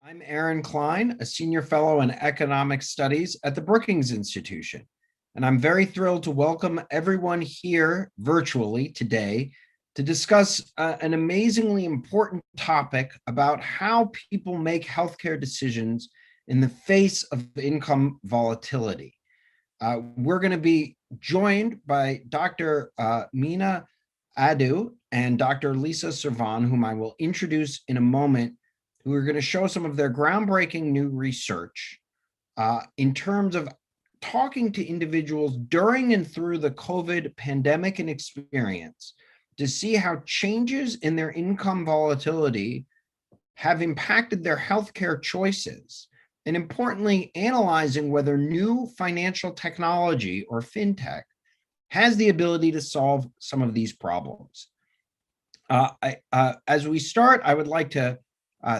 I'm Aaron Klein, a senior fellow in economic studies at the Brookings Institution. And I'm very thrilled to welcome everyone here virtually today to discuss an amazingly important topic about how people make healthcare decisions in the face of income volatility. We're going to be joined by Dr. Mina, Addo, and Dr. Lisa Servon, whom I will introduce in a moment, who are going to show some of their groundbreaking new research in terms of talking to individuals during and through the COVID pandemic and experience to see how changes in their income volatility have impacted their healthcare choices, and importantly, analyzing whether new financial technology or Fintech has the ability to solve some of these problems. As we start, I would like to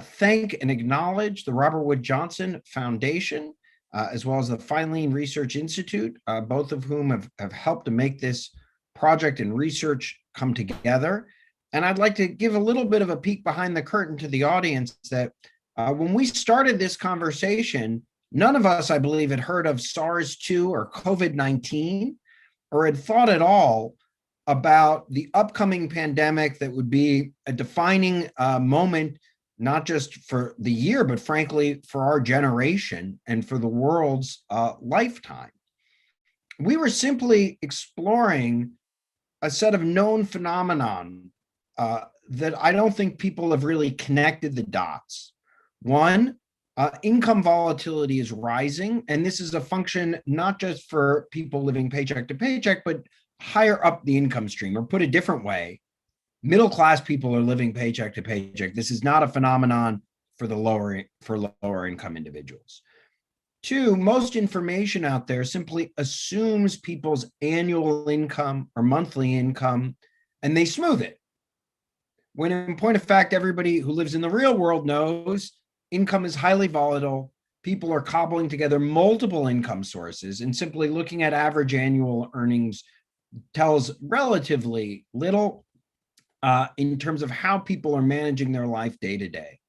thank and acknowledge the Robert Wood Johnson Foundation, as well as the Filene Research Institute, both of whom have helped to make this project and research come together. And I'd like to give a little bit of a peek behind the curtain to the audience that when we started this conversation, none of us, I believe, had heard of SARS-2 or COVID-19 or had thought at all about the upcoming pandemic that would be a defining moment, not just for the year, but frankly, for our generation and for the world's lifetime. We were simply exploring a set of known phenomenon that I don't think people have really connected the dots. One, income volatility is rising, and this is a function not just for people living paycheck to paycheck, but higher up the income stream, or put a different way, middle-class people are living paycheck to paycheck. This is not a phenomenon for lower income individuals. Two, most information out there simply assumes people's annual income or monthly income, and they smooth it. When in point of fact, everybody who lives in the real world knows income is highly volatile. People are cobbling together multiple income sources, and simply looking at average annual earnings tells relatively little in terms of how people are managing their life day to day.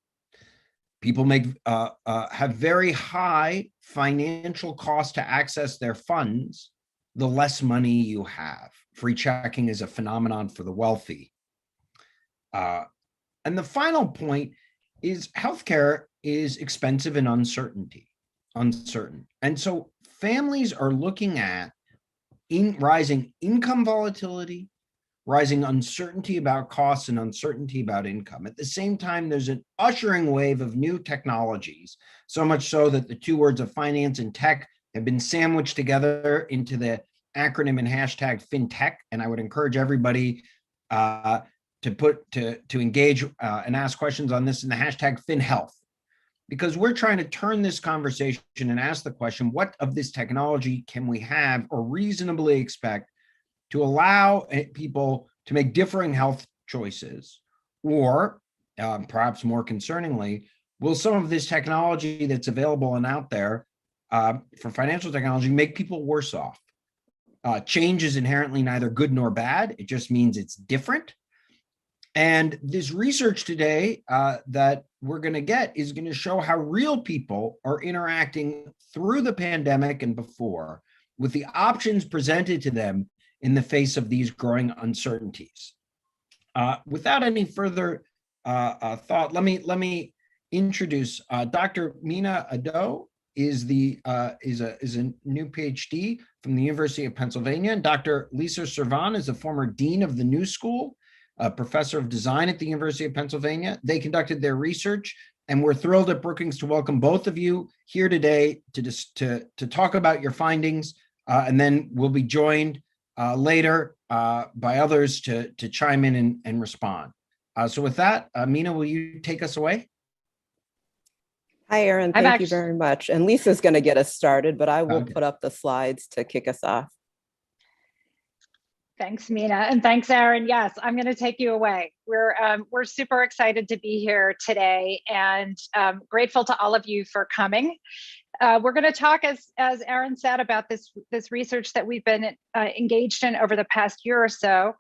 People have very high financial costs to access their funds, the less money you have. Free checking is a phenomenon for the wealthy. And the final point is healthcare is expensive and uncertain. And so families are looking at rising income volatility, rising uncertainty about costs, and uncertainty about income. At the same time, there's an ushering wave of new technologies, so much so that the two words of finance and tech have been sandwiched together into the acronym and hashtag Fintech. And I would encourage everybody to engage and ask questions on this in the hashtag FinHealth, because we're trying to turn this conversation and ask the question, what of this technology can we have or reasonably expect to allow people to make differing health choices? Or perhaps more concerningly, will some of this technology that's available and out there for financial technology make people worse off? Change is inherently neither good nor bad. It just means it's different. And this research today that we're going to get is going to show how real people are interacting through the pandemic and before with the options presented to them in the face of these growing uncertainties. Without any further thought, let me introduce Dr. Mina Addo is a new PhD from the University of Pennsylvania, and Dr. Lisa Servon is a former dean of the New School, a professor of design at the University of Pennsylvania. They conducted their research, and we're thrilled at Brookings to welcome both of you here today to talk about your findings, and then we'll be joined later by others to chime in and respond. So with that, Mina, will you take us away? Hi, Aaron. Thank you very much. And Lisa's going to get us started, but I will put up the slides to kick us off. Thanks, Mina, and thanks, Aaron. Yes, I'm going to take you away. We're super excited to be here today, and grateful to all of you for coming. We're going to talk, as Aaron said, about this research that we've been engaged in over the past year or so.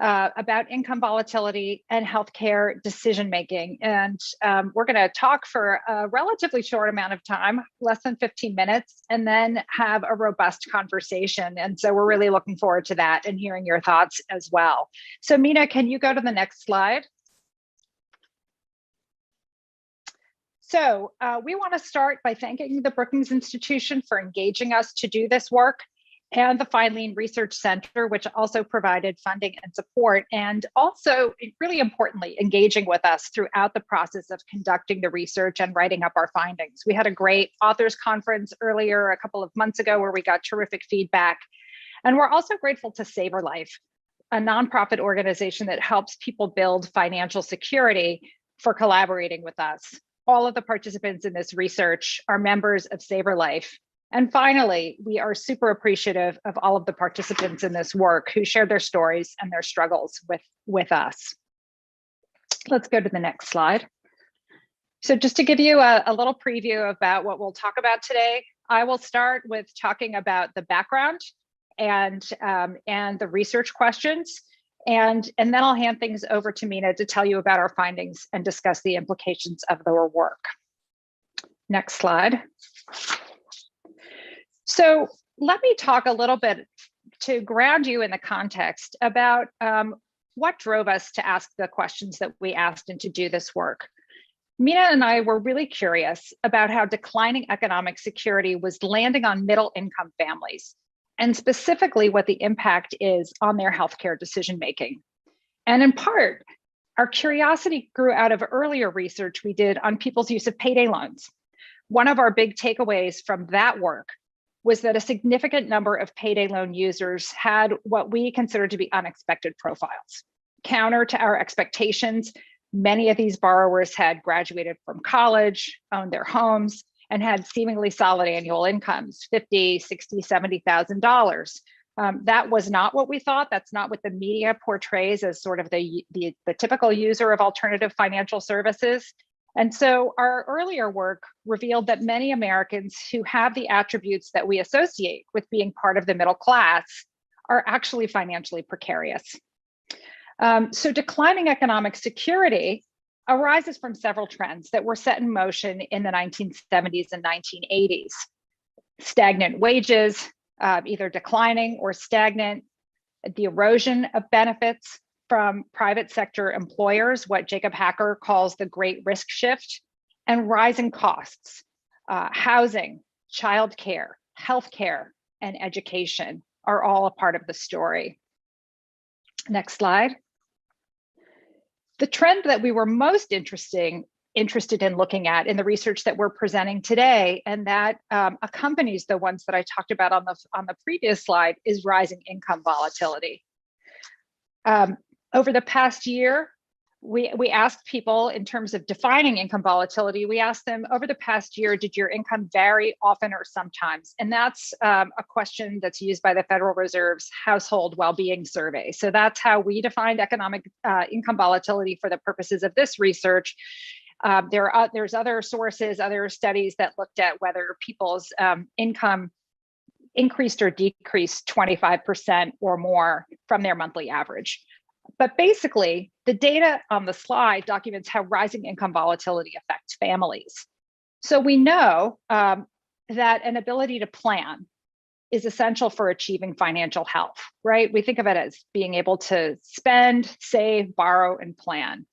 about income volatility and healthcare decision-making. And we're going to talk for a relatively short amount of time, less than 15 minutes, and then have a robust conversation. And so we're really looking forward to that and hearing your thoughts as well. So Mina, can you go to the next slide? So we want to start by thanking the Brookings Institution for engaging us to do this work, and the Filene Research Center, which also provided funding and support, and also, really importantly, engaging with us throughout the process of conducting the research and writing up our findings. We had a great authors conference earlier, a couple of months ago, where we got terrific feedback. And we're also grateful to SaverLife, a nonprofit organization that helps people build financial security, for collaborating with us. All of the participants in this research are members of SaverLife. And finally, we are super appreciative of all of the participants in this work who shared their stories and their struggles with us. Let's go to the next slide. So just to give you a little preview about what we'll talk about today, I will start with talking about the background and the research questions. And then I'll hand things over to Mina to tell you about our findings and discuss the implications of their work. Next slide. So let me talk a little bit to ground you in the context about what drove us to ask the questions that we asked and to do this work. Mina and I were really curious about how declining economic security was landing on middle income families, and specifically what the impact is on their healthcare decision-making. And in part, our curiosity grew out of earlier research we did on people's use of payday loans. One of our big takeaways from that work was that a significant number of payday loan users had what we consider to be unexpected profiles. Counter to our expectations, many of these borrowers had graduated from college, owned their homes, and had seemingly solid annual incomes, $50,000, $60,000, $70,000. That was not what we thought. That's not what the media portrays as sort of the typical user of alternative financial services. And so our earlier work revealed that many Americans who have the attributes that we associate with being part of the middle class are actually financially precarious. So declining economic security arises from several trends that were set in motion in the 1970s and 1980s. Stagnant wages, either declining or stagnant, the erosion of benefits from private sector employers, what Jacob Hacker calls the great risk shift, and rising costs. Housing, childcare, healthcare, and education are all a part of the story. Next slide. The trend that we were most interested in looking at in the research that we're presenting today, and that accompanies the ones that I talked about on the previous slide, is rising income volatility. Over the past year, we asked people, in terms of defining income volatility, we asked them, over the past year, did your income vary often or sometimes? And that's a question that's used by the Federal Reserve's Household Wellbeing Survey. So that's how we defined economic income volatility for the purposes of this research. There's other sources, other studies that looked at whether people's income increased or decreased 25% or more from their monthly average. But basically, the data on the slide documents how rising income volatility affects families. So we know that an ability to plan is essential for achieving financial health, right? We think of it as being able to spend, save, borrow, and plan.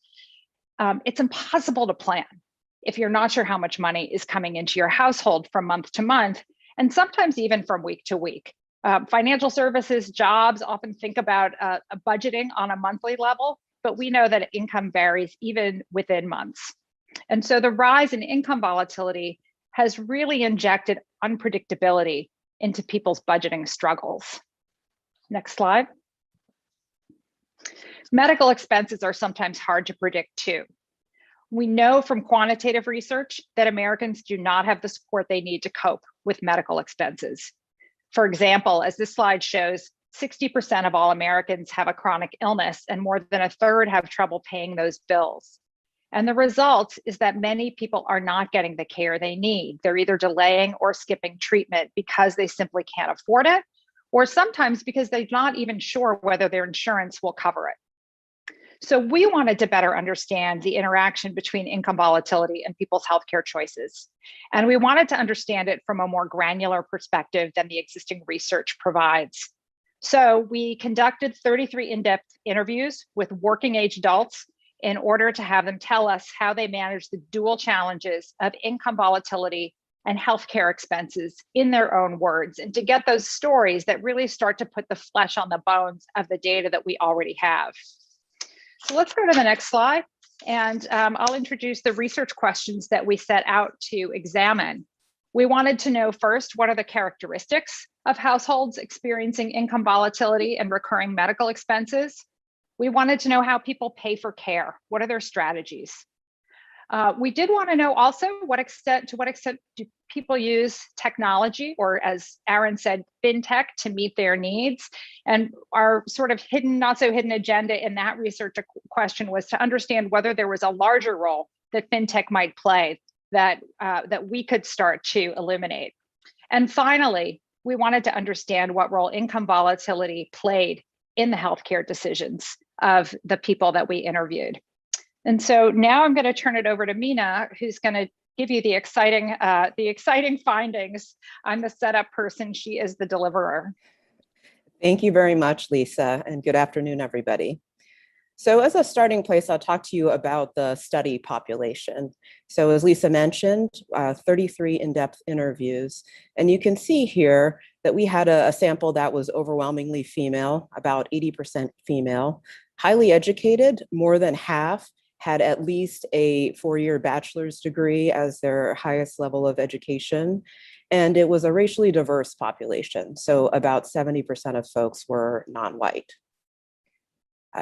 It's impossible to plan if you're not sure how much money is coming into your household from month to month, and sometimes even from week to week. Financial services jobs often think about a budgeting on a monthly level, but we know that income varies even within months. And so the rise in income volatility has really injected unpredictability into people's budgeting struggles. Next slide. Medical expenses are sometimes hard to predict too. We know from quantitative research that Americans do not have the support they need to cope with medical expenses. For example, as this slide shows, 60% of all Americans have a chronic illness, and more than a third have trouble paying those bills. And the result is that many people are not getting the care they need. They're either delaying or skipping treatment because they simply can't afford it, or sometimes because they're not even sure whether their insurance will cover it. So we wanted to better understand the interaction between income volatility and people's healthcare choices. And we wanted to understand it from a more granular perspective than the existing research provides. So we conducted 33 in-depth interviews with working age adults in order to have them tell us how they manage the dual challenges of income volatility and healthcare expenses in their own words, and to get those stories that really start to put the flesh on the bones of the data that we already have. So let's go to the next slide, and I'll introduce the research questions that we set out to examine. We wanted to know first, what are the characteristics of households experiencing income volatility and recurring medical expenses? We wanted to know how people pay for care. What are their strategies? We did want to know also to what extent do people use technology, or as Aaron said, Fintech, to meet their needs. And our sort of hidden, not so hidden agenda in that research question was to understand whether there was a larger role that Fintech might play that we could start to eliminate. And finally, we wanted to understand what role income volatility played in the healthcare decisions of the people that we interviewed. And so now I'm going to turn it over to Mina, who's going to give you the exciting findings. I'm the setup person. She is the deliverer. Thank you very much, Lisa, and good afternoon, everybody. So as a starting place, I'll talk to you about the study population. So as Lisa mentioned, 33 in-depth interviews, and you can see here that we had a sample that was overwhelmingly female, about 80% female, highly educated, more than half had at least a 4-year bachelor's degree as their highest level of education. And it was a racially diverse population. So about 70% of folks were non-white.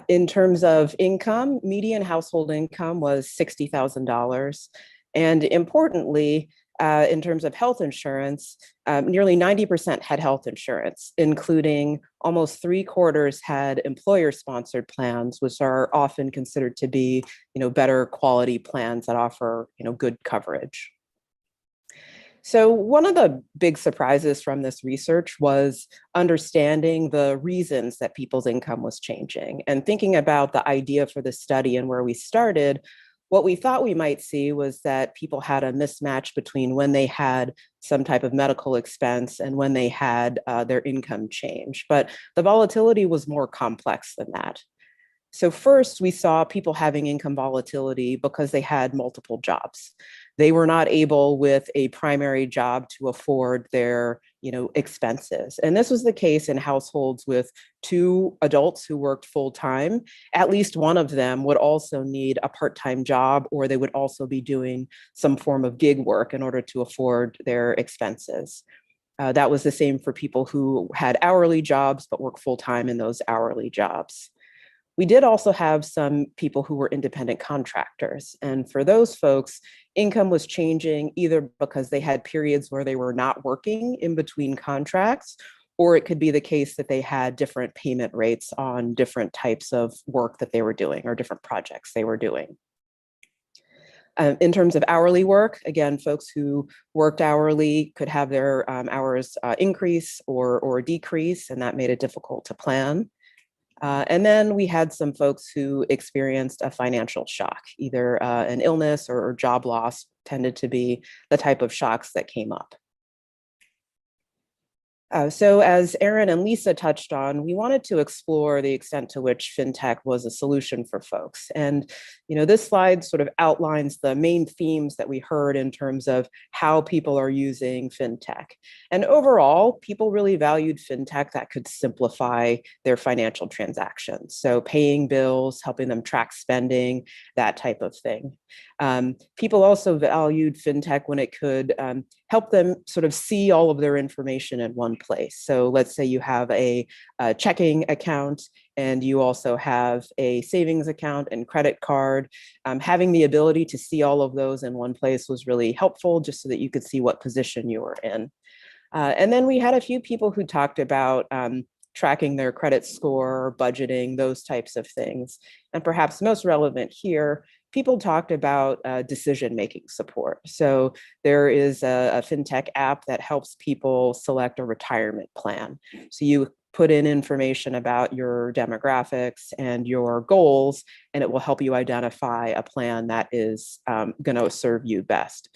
In terms of income, median household income was $60,000. And importantly, in terms of health insurance, nearly 90% had health insurance, including almost 3/4 had employer-sponsored plans, which are often considered to be, better quality plans that offer, good coverage. So one of the big surprises from this research was understanding the reasons that people's income was changing. And thinking about the idea for the study and where we started, what we thought we might see was that people had a mismatch between when they had some type of medical expense and when they had their income change. But the volatility was more complex than that. So first, we saw people having income volatility because they had multiple jobs. They were not able with a primary job to afford their, expenses. And this was the case in households with 2 adults who worked full-time. At least one of them would also need a part-time job, or they would also be doing some form of gig work in order to afford their expenses. That was the same for people who had hourly jobs but worked full-time in those hourly jobs. We did also have some people who were independent contractors. And for those folks, income was changing either because they had periods where they were not working in between contracts, or it could be the case that they had different payment rates on different types of work that they were doing or different projects they were doing. In terms of hourly work, again, folks who worked hourly could have their hours increase or decrease, and that made it difficult to plan. And then we had some folks who experienced a financial shock, either an illness or job loss tended to be the type of shocks that came up. So as Aaron and Lisa touched on, we wanted to explore the extent to which Fintech was a solution for folks. And, this slide sort of outlines the main themes that we heard in terms of how people are using Fintech. And overall, people really valued Fintech that could simplify their financial transactions. So paying bills, helping them track spending, that type of thing. People also valued Fintech when it could help them sort of see all of their information in one place. So let's say you have a checking account and you also have a savings account and credit card. Having the ability to see all of those in one place was really helpful, just so that you could see what position you were in. And then we had a few people who talked about tracking their credit score, budgeting, those types of things. And perhaps most relevant here, people talked about decision-making support. So there is a Fintech app that helps people select a retirement plan. So you put in information about your demographics and your goals, and it will help you identify a plan that is going to serve you best.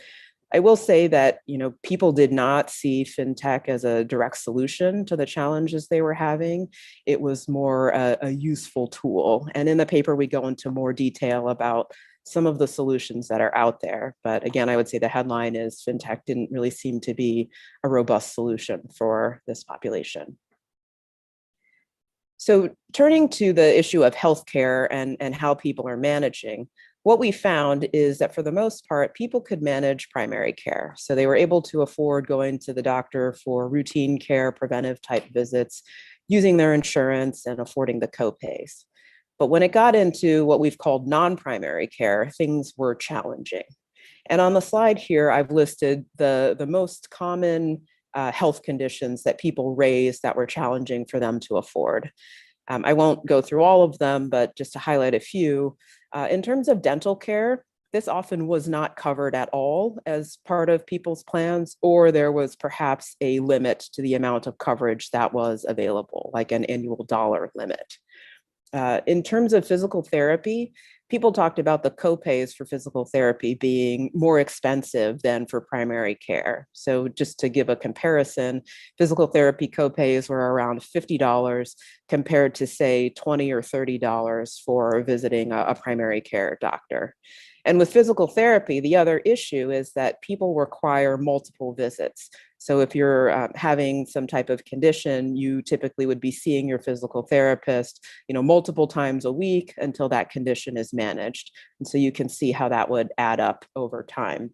I will say that, people did not see Fintech as a direct solution to the challenges they were having. It was more a useful tool. And in the paper, we go into more detail about some of the solutions that are out there. But again, I would say the headline is Fintech didn't really seem to be a robust solution for this population. So turning to the issue of healthcare and how people are managing, what we found is that for the most part, people could manage primary care. So they were able to afford going to the doctor for routine care, preventive type visits, using their insurance and affording the copays. But when it got into what we've called non-primary care, things were challenging. And on the slide here, I've listed the most common health conditions that people raised that were challenging for them to afford. I won't go through all of them, but just to highlight a few, in terms of dental care, this often was not covered at all as part of people's plans, or there was perhaps a limit to the amount of coverage that was available, like an annual dollar limit. In terms of physical therapy, people talked about the copays for physical therapy being more expensive than for primary care. So just to give a comparison, physical therapy copays were around $50 compared to, say, $20 or $30 for visiting a primary care doctor. And with physical therapy, the other issue is that people require multiple visits. So if you're having some type of condition, you typically would be seeing your physical therapist, multiple times a week until that condition is managed. And so you can see how that would add up over time.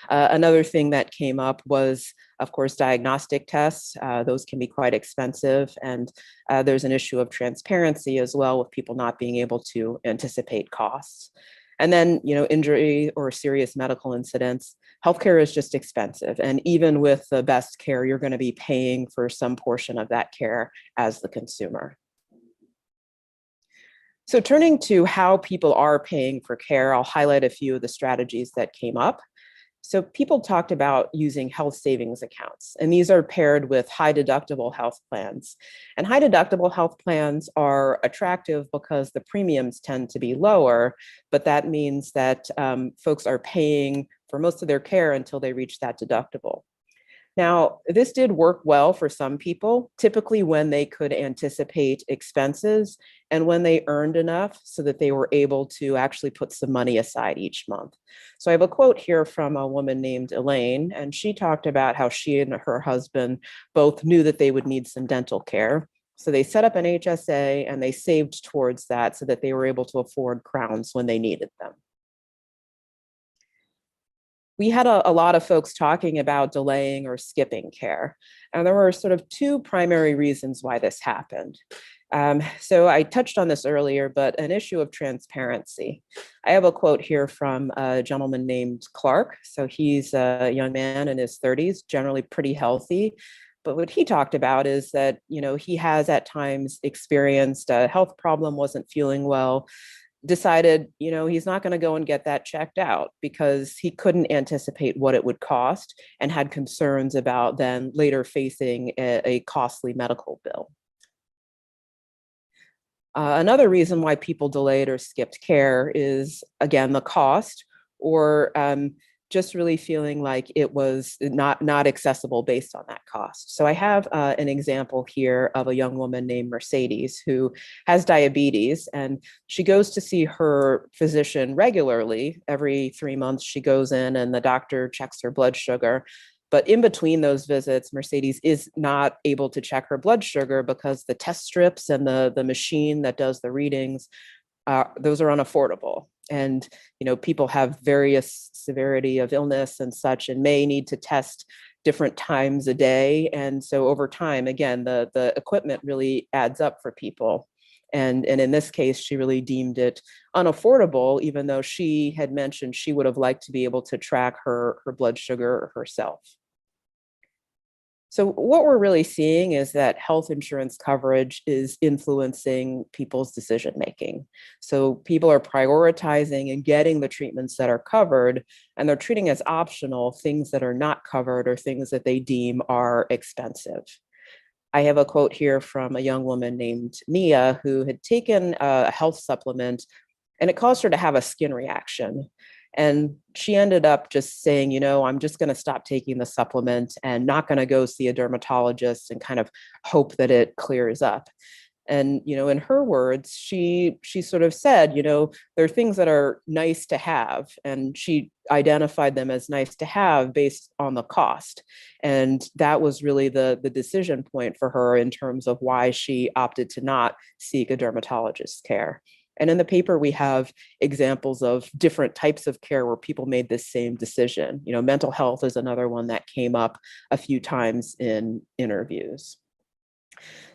Another thing that came up was, of course, diagnostic tests. Those can be quite expensive. And there's an issue of transparency as well, with people not being able to anticipate costs. And then, injury or serious medical incidents, healthcare is just expensive. And even with the best care, you're going to be paying for some portion of that care as the consumer. So turning to how people are paying for care, I'll highlight a few of the strategies that came up. So people talked about using health savings accounts, and these are paired with high deductible health plans. And high deductible health plans are attractive because the premiums tend to be lower, but that means that folks are paying for most of their care until they reach that deductible. Now, this did work well for some people, typically when they could anticipate expenses and when they earned enough so that they were able to actually put some money aside each month. So I have a quote here from a woman named Elaine, and she talked about how she and her husband both knew that they would need some dental care. So they set up an HSA and they saved towards that so that they were able to afford crowns when they needed them. We had a lot of folks talking about delaying or skipping care. And there were sort of two primary reasons why this happened. So I touched on this earlier, but an issue of transparency. I have a quote here from a gentleman named Clark. So he's a young man in his 30s, generally pretty healthy. But what he talked about is that, he has at times experienced a health problem, wasn't feeling well, decided, he's not going to go and get that checked out because he couldn't anticipate what it would cost and had concerns about then later facing a costly medical bill. Another reason why people delayed or skipped care is, again, the cost, or just really feeling like it was not accessible based on that cost. So I have an example here of a young woman named Mercedes who has diabetes, and she goes to see her physician regularly. Every 3 months she goes in and the doctor checks her blood sugar. But in between those visits, Mercedes is not able to check her blood sugar because the test strips and the machine that does the readings, those are unaffordable. And, people have various severity of illness and such, and may need to test different times a day. And so over time, again, the equipment really adds up for people. And in this case, she really deemed it unaffordable, even though she had mentioned she would have liked to be able to track her blood sugar herself. So what we're really seeing is that health insurance coverage is influencing people's decision making. So people are prioritizing and getting the treatments that are covered, and they're treating as optional things that are not covered or things that they deem are expensive. I have a quote here from a young woman named Mina who had taken a health supplement, and it caused her to have a skin reaction. And she ended up just saying, I'm just going to stop taking the supplement and not going to go see a dermatologist and kind of hope that it clears up. And, in her words, she sort of said, there are things that are nice to have. And she identified them as nice to have based on the cost. And that was really the decision point for her in terms of why she opted to not seek a dermatologist's care. And in the paper, we have examples of different types of care where people made this same decision. Mental health is another one that came up a few times in interviews.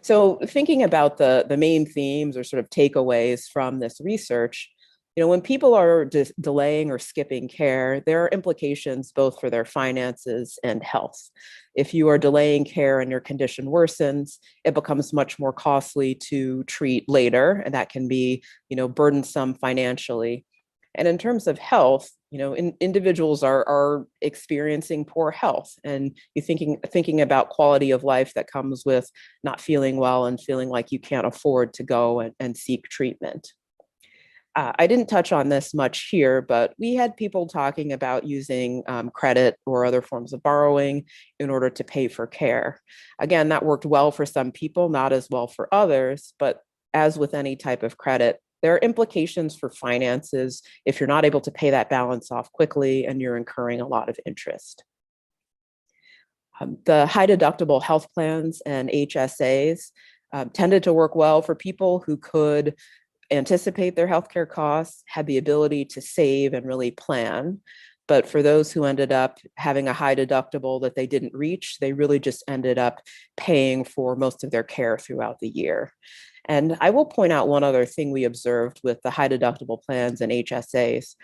So thinking about the main themes or sort of takeaways from this research, when people are delaying or skipping care, there are implications both for their finances and health. If you are delaying care and your condition worsens, it becomes much more costly to treat later, and that can be, burdensome financially. And in terms of health, individuals are experiencing poor health, and you thinking about quality of life that comes with not feeling well and feeling like you can't afford to go and seek treatment. I didn't touch on this much here, but we had people talking about using credit or other forms of borrowing in order to pay for care. Again, that worked well for some people, not as well for others, but as with any type of credit, there are implications for finances if you're not able to pay that balance off quickly and you're incurring a lot of interest. The high deductible health plans and HSAs tended to work well for people who could anticipate their healthcare costs, had the ability to save and really plan. But for those who ended up having a high deductible that they didn't reach, they really just ended up paying for most of their care throughout the year. And I will point out one other thing we observed with the high deductible plans and HSAs.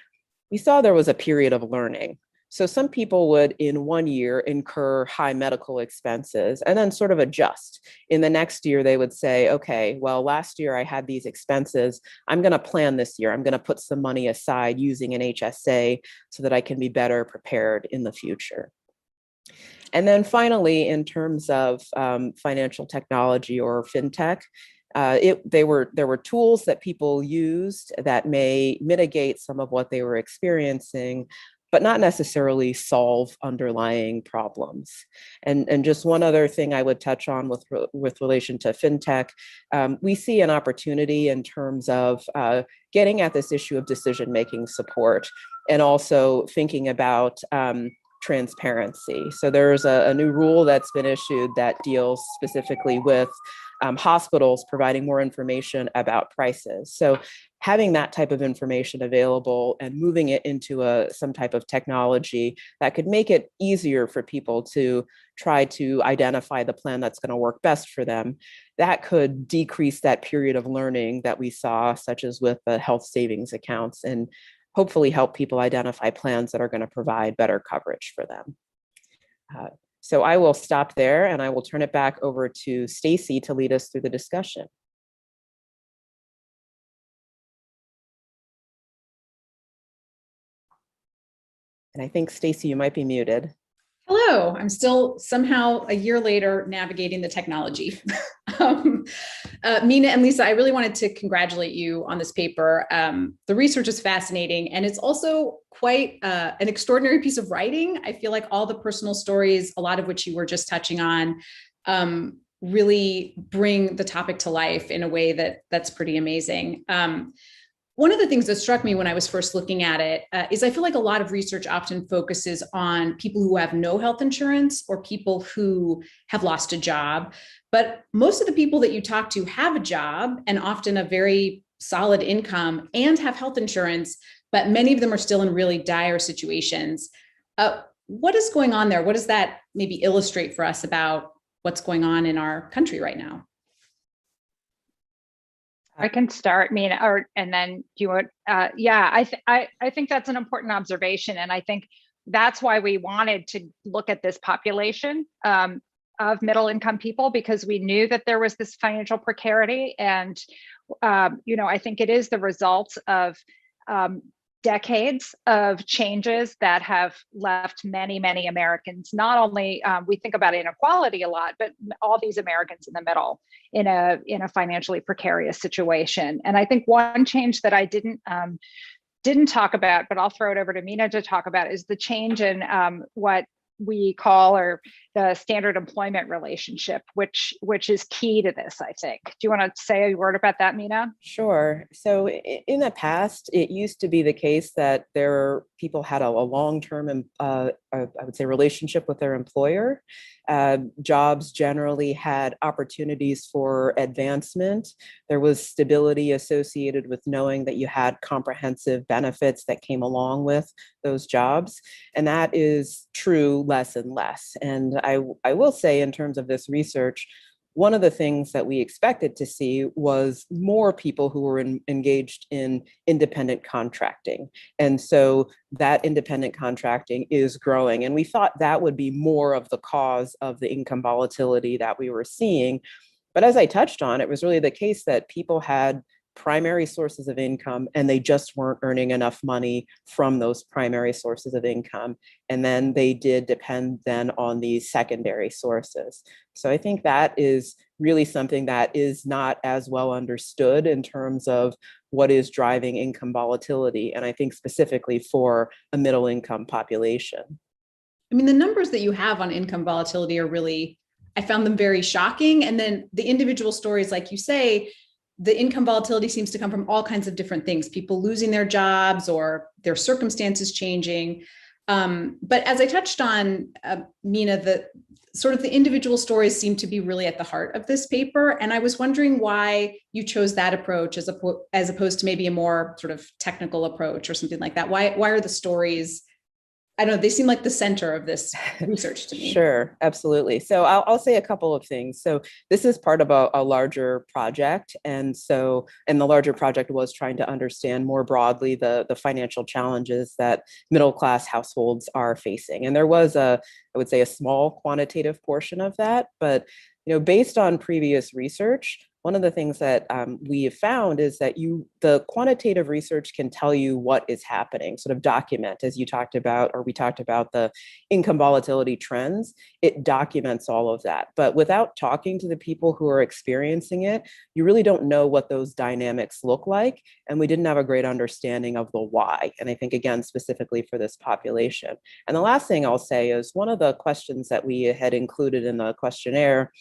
We saw there was a period of learning. So some people would, in 1 year, incur high medical expenses and then sort of adjust. In the next year, they would say, okay, well, last year I had these expenses. I'm going to plan this year. I'm going to put some money aside using an HSA so that I can be better prepared in the future. And then finally, in terms of financial technology or fintech, there were tools that people used that may mitigate some of what they were experiencing, but not necessarily solve underlying problems. And just one other thing I would touch on with relation to fintech, we see an opportunity in terms of getting at this issue of decision-making support and also thinking about transparency. So there's a new rule that's been issued that deals specifically with hospitals providing more information about prices. So having that type of information available and moving it into some type of technology that could make it easier for people to try to identify the plan that's going to work best for them, that could decrease that period of learning that we saw, such as with the health savings accounts, and hopefully help people identify plans that are going to provide better coverage for them. So I will stop there and I will turn it back over to Stacey to lead us through the discussion. And I think, Stacey, you might be muted. Hello, I'm still somehow a year later navigating the technology. Mina and Lisa, I really wanted to congratulate you on this paper. The research is fascinating, and it's also quite an extraordinary piece of writing. I feel like all the personal stories, a lot of which you were just touching on, really bring the topic to life in a way that's pretty amazing. One of the things that struck me when I was first looking at it is I feel like a lot of research often focuses on people who have no health insurance or people who have lost a job. But most of the people that you talk to have a job and often a very solid income and have health insurance, but many of them are still in really dire situations. What is going on there? What does that maybe illustrate for us about what's going on in our country right now? I can start, Mina, and then do you want? Yeah, I think that's an important observation, and I think that's why we wanted to look at this population. middle income people because we knew that there was this financial precarity. And, I think it is the result of decades of changes that have left many, many Americans, not only we think about inequality a lot, but all these Americans in the middle in a financially precarious situation. And I think one change that I didn't talk about, but I'll throw it over to Mina to talk about, is the change in what we call or the standard employment relationship, which is key to this, I think. Do you want to say a word about that, Mina? Sure. So in the past, it used to be the case that people had a long-term, I would say, relationship with their employer. Jobs generally had opportunities for advancement. There was stability associated with knowing that you had comprehensive benefits that came along with those jobs. And that is true less and less. And I will say, in terms of this research, one of the things that we expected to see was more people who were engaged in independent contracting. And so that independent contracting is growing. And we thought that would be more of the cause of the income volatility that we were seeing. But as I touched on, it was really the case that people had primary sources of income and they just weren't earning enough money from those primary sources of income. And then they did depend then on these secondary sources. So I think that is really something that is not as well understood in terms of what is driving income volatility. And I think specifically for a middle income population. I mean, the numbers that you have on income volatility are really, I found them very shocking. And then the individual stories, like you say, the income volatility seems to come from all kinds of different things, people losing their jobs or their circumstances changing. But as I touched on, Mina, the sort of the individual stories seem to be really at the heart of this paper. And I was wondering why you chose that approach as opposed to maybe a more sort of technical approach or something like that. Why are the stories, I don't know, they seem like the center of this research to me. Sure, absolutely. So I'll say a couple of things. So this is part of a larger project. And the larger project was trying to understand more broadly the financial challenges that middle-class households are facing. And there was I would say a small quantitative portion of that, but based on previous research, one of the things that we have found is that the quantitative research can tell you what is happening, sort of document, as you talked about, or we talked about the income volatility trends. It documents all of that. But without talking to the people who are experiencing it, you really don't know what those dynamics look like. And we didn't have a great understanding of the why. And I think, again, specifically for this population. And the last thing I'll say is one of the questions that we had included in the questionnaire,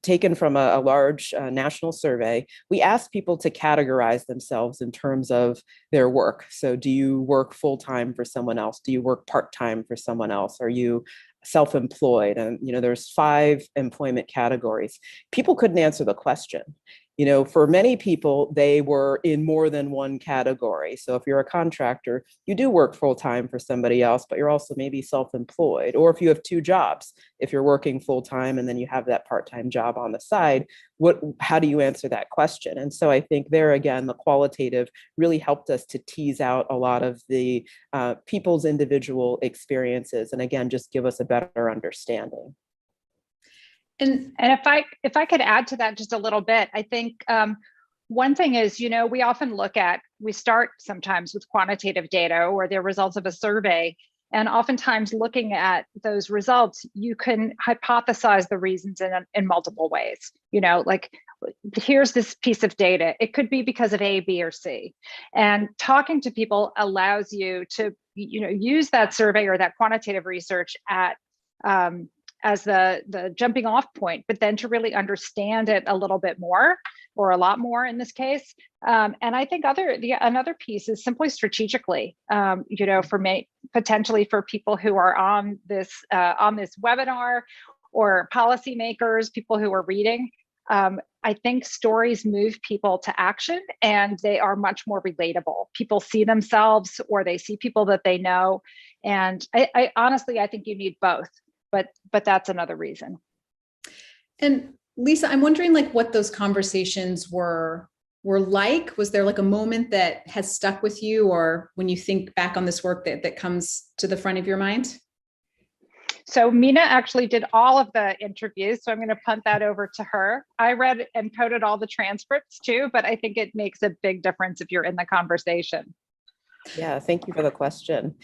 taken from a large national survey, we asked people to categorize themselves in terms of their work. So do you work full-time for someone else? Do you work part-time for someone else? Are you self-employed? And, there's 5 employment categories. People couldn't answer the question. For many people, they were in more than one category. So if you're a contractor, you do work full-time for somebody else, but you're also maybe self-employed. Or if you have 2 jobs, if you're working full-time and then you have that part-time job on the side, how do you answer that question? And so I think there, again, the qualitative really helped us to tease out a lot of the people's individual experiences. And again, just give us a better understanding. And if I could add to that just a little bit, I think one thing is, we often we start sometimes with quantitative data or the results of a survey. And oftentimes looking at those results, you can hypothesize the reasons in multiple ways. Like, here's this piece of data. It could be because of A, B, or C. And talking to people allows you to, use that survey or that quantitative research as the jumping off point, but then to really understand it a little bit more, or a lot more in this case. And I think another piece is simply strategically, for me, potentially for people who are on this webinar, or policymakers, people who are reading. I think stories move people to action, and they are much more relatable. People see themselves, or they see people that they know. And I honestly, I think you need both. But that's another reason. And Lisa, I'm wondering what those conversations were like. Was there a moment that has stuck with you, or when you think back on this work that comes to the front of your mind? So Mina actually did all of the interviews, so I'm going to punt that over to her. I read and coded all the transcripts too, but I think it makes a big difference if you're in the conversation. Yeah, thank you for the question.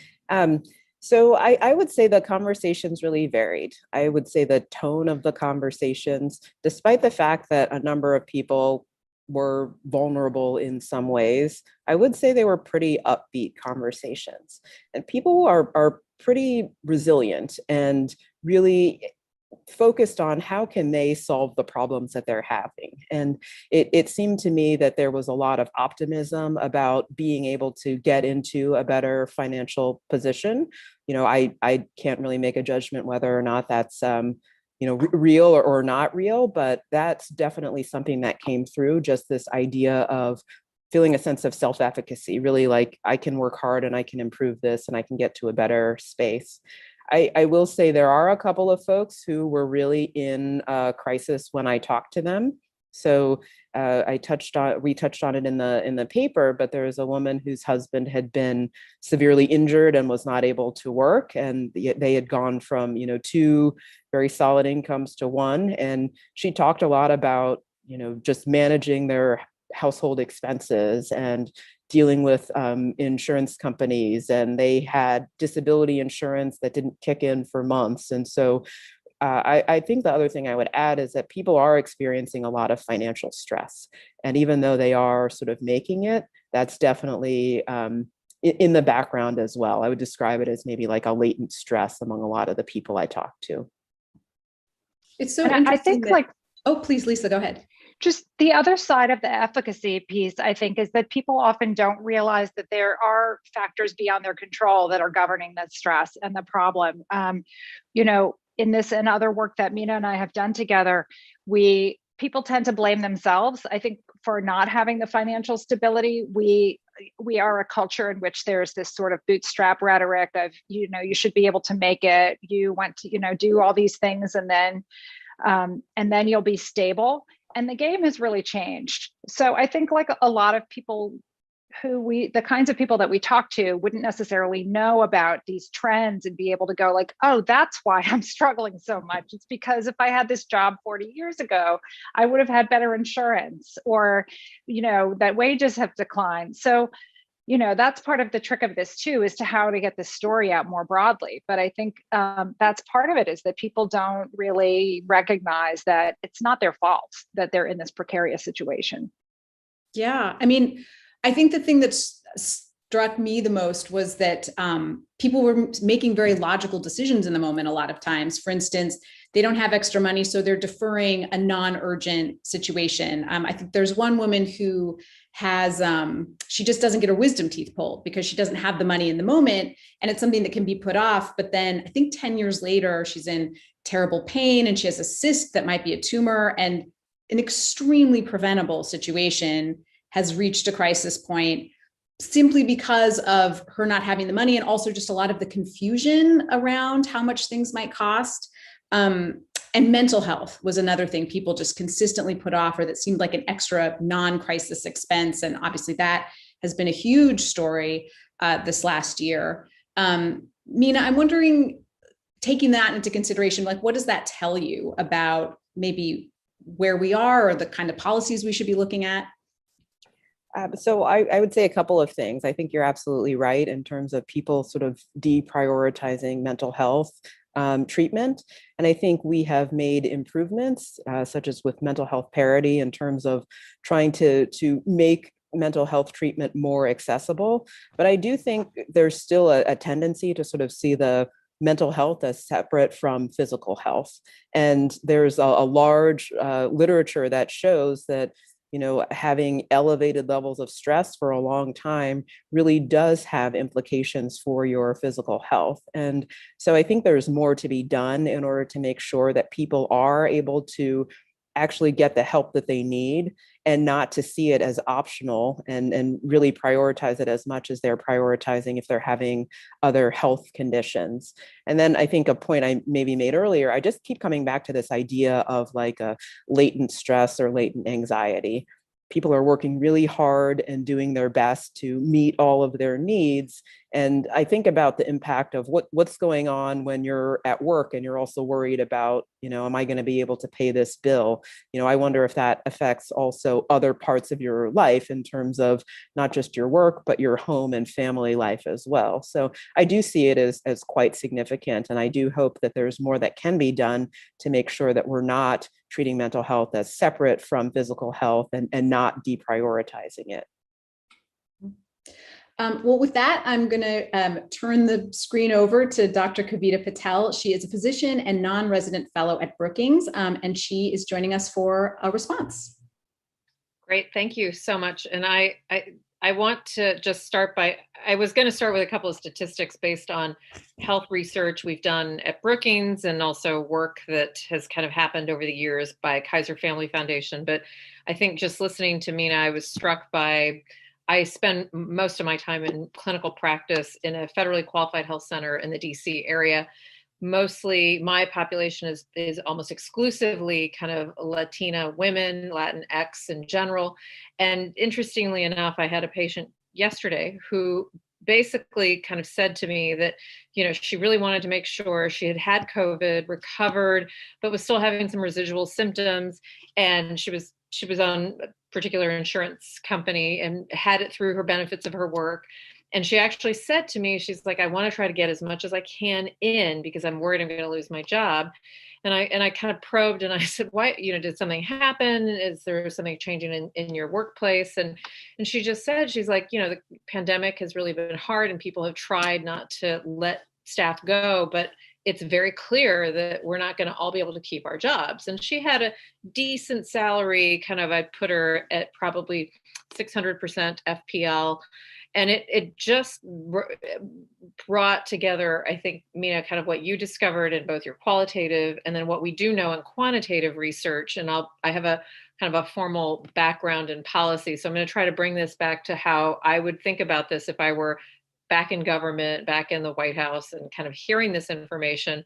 So I would say the conversations really varied. I would say the tone of the conversations, despite the fact that a number of people were vulnerable in some ways, I would say they were pretty upbeat conversations. And people are pretty resilient and really focused on how can they solve the problems that they're having. And it seemed to me that there was a lot of optimism about being able to get into a better financial position. I can't really make a judgment whether or not that's real or not real, but that's definitely something that came through, just this idea of feeling a sense of self-efficacy, really like I can work hard and I can improve this and I can get to a better space. I will say there are a couple of folks who were really in a crisis when I talked to them. So we touched on it in the paper, but there was a woman whose husband had been severely injured and was not able to work, and they had gone from two very solid incomes to one, and she talked a lot about just managing their household expenses and dealing with insurance companies, and they had disability insurance that didn't kick in for months. And so I think the other thing I would add is that people are experiencing a lot of financial stress. And even though they are sort of making it, that's definitely in the background as well. I would describe it as maybe like a latent stress among a lot of the people I talk to. It's so and interesting. I think oh, please, Lisa, go ahead. Just the other side of the efficacy piece, I think, is that people often don't realize that there are factors beyond their control that are governing the stress and the problem. In this and other work that Mina and I have done together, people tend to blame themselves, I think, for not having the financial stability. We are a culture in which there's this sort of bootstrap rhetoric of, you should be able to make it. You want to, do all these things and then you'll be stable. And the game has really changed. So I think like a lot of people the kinds of people that we talk to wouldn't necessarily know about these trends and be able to go like, oh, that's why I'm struggling so much. It's because if I had this job 40 years ago, I would have had better insurance, or, that wages have declined. So, that's part of the trick of this too, is to how to get the story out more broadly. But I think that's part of it, is that people don't really recognize that it's not their fault that they're in this precarious situation. Yeah. I mean, I think the thing that struck me the most was that people were making very logical decisions in the moment a lot of times. For instance, they don't have extra money, so they're deferring a non-urgent situation. I think there's one woman who has, she just doesn't get her wisdom teeth pulled because she doesn't have the money in the moment, and it's something that can be put off. But then I think 10 years later, she's in terrible pain and she has a cyst that might be a tumor, and an extremely preventable situation has reached a crisis point simply because of her not having the money, and also just a lot of the confusion around how much things might cost. And mental health was another thing people just consistently put off, or that seemed like an extra non-crisis expense. And obviously that has been a huge story this last year. Mina, I'm wondering, taking that into consideration, like what does that tell you about maybe where we are or the kind of policies we should be looking at? So I would say a couple of things. I think you're absolutely right in terms of people sort of deprioritizing mental health treatment. And I think we have made improvements, such as with mental health parity, in terms of trying to make mental health treatment more accessible. But I do think there's still a tendency to sort of see the mental health as separate from physical health. And there's a large literature that shows that having elevated levels of stress for a long time really does have implications for your physical health. And so I think there's more to be done in order to make sure that people are able to actually get the help that they need, and not to see it as optional, and really prioritize it as much as they're prioritizing if they're having other health conditions. And then I think a point I maybe made earlier, I just keep coming back to this idea of like a latent stress or latent anxiety. People are working really hard and doing their best to meet all of their needs. And I think about the impact of what's going on when you're at work and you're also worried about, am I going to be able to pay this bill? I wonder if that affects also other parts of your life in terms of not just your work, but your home and family life as well. So I do see it as quite significant. And I do hope that there's more that can be done to make sure that we're not treating mental health as separate from physical health and not deprioritizing it. Well, with that, I'm going to turn the screen over to Dr. Kavita Patel. She is a physician and non-resident fellow at Brookings, and she is joining us for a response. Great, thank you so much. And I want to just start by, I was going to start with a couple of statistics based on health research we've done at Brookings and also work that has kind of happened over the years by Kaiser Family Foundation. But I think just listening to Mina, I was struck by, I spend most of my time in clinical practice in a federally qualified health center in the DC area. Mostly my population is almost exclusively kind of Latina women, Latinx in general. And interestingly enough, I had a patient yesterday who basically kind of said to me that, she really wanted to make sure she had COVID, recovered, but was still having some residual symptoms. And she was on a particular insurance company and had it through her benefits of her work. And she actually said to me, she's like, I want to try to get as much as I can in because I'm worried I'm going to lose my job. And I kind of probed and I said, why, did something happen? Is there something changing in your workplace? And she just said, she's like, the pandemic has really been hard and people have tried not to let staff go, but it's very clear that we're not going to all be able to keep our jobs. And she had a decent salary, I put her at probably 600% FPL. And it just brought together, I think, Mina, kind of what you discovered in both your qualitative and then what we do know in quantitative research. And I have a kind of a formal background in policy. So I'm going to try to bring this back to how I would think about this if I were back in government, back in the White House, and kind of hearing this information.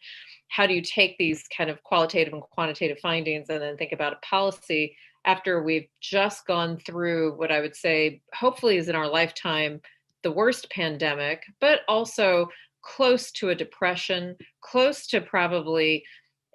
How do you take these kind of qualitative and quantitative findings and then think about a policy after we've just gone through what I would say, hopefully is in our lifetime, the worst pandemic, but also close to a depression, close to probably,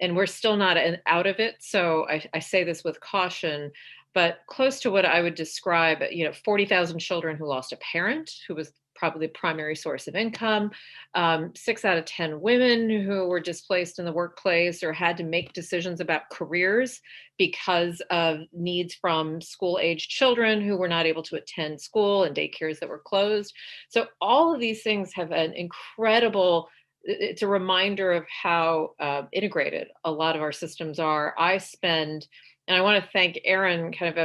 and we're still not out of it. So I say this with caution, but close to what I would describe, 40,000 children who lost a parent who was probably the primary source of income, 6 out of 10 women who were displaced in the workplace or had to make decisions about careers because of needs from school-aged children who were not able to attend school and daycares that were closed. So all of these things have an incredible, it's a reminder of how integrated a lot of our systems are. And I want to thank Erin kind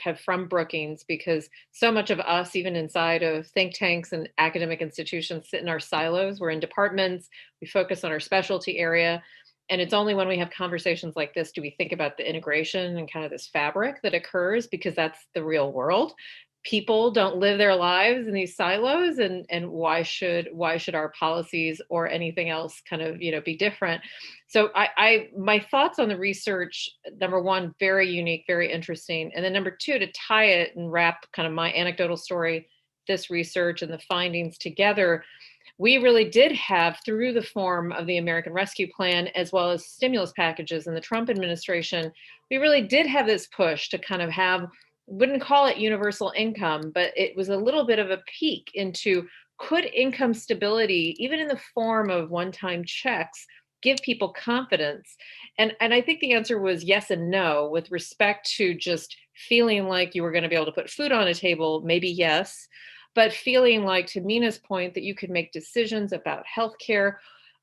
of from Brookings, because so much of us, even inside of think tanks and academic institutions, sit in our silos. We're in departments, we focus on our specialty area. And it's only when we have conversations like this do we think about the integration and kind of this fabric that occurs, because that's the real world. People don't live their lives in these silos, and why should our policies or anything else kind of be different? So my thoughts on the research, number one, very unique, very interesting, and then number two, to tie it and wrap kind of my anecdotal story, this research and the findings together. We really did have, through the form of the American Rescue Plan, as well as stimulus packages in the Trump administration, we really did have this push to kind of have, wouldn't call it universal income, but it was a little bit of a peek into, could income stability, even in the form of one-time checks, give people confidence? And I think the answer was yes and no. With respect to just feeling like you were going to be able to put food on a table, maybe yes, but feeling like, to Mina's point, that you could make decisions about healthcare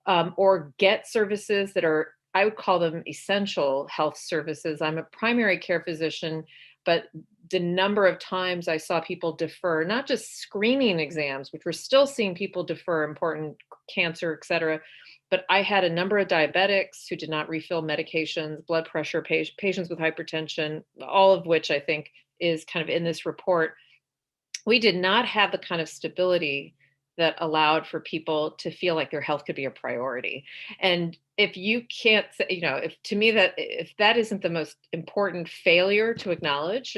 or get services that are, I would call them essential health services. I'm a primary care physician, but the number of times I saw people defer, not just screening exams, which we're still seeing people defer important cancer, et cetera, but I had a number of diabetics who did not refill medications, blood pressure patients with hypertension, all of which I think is kind of in this report. We did not have the kind of stability that allowed for people to feel like their health could be a priority. And if you can't, if that isn't the most important failure to acknowledge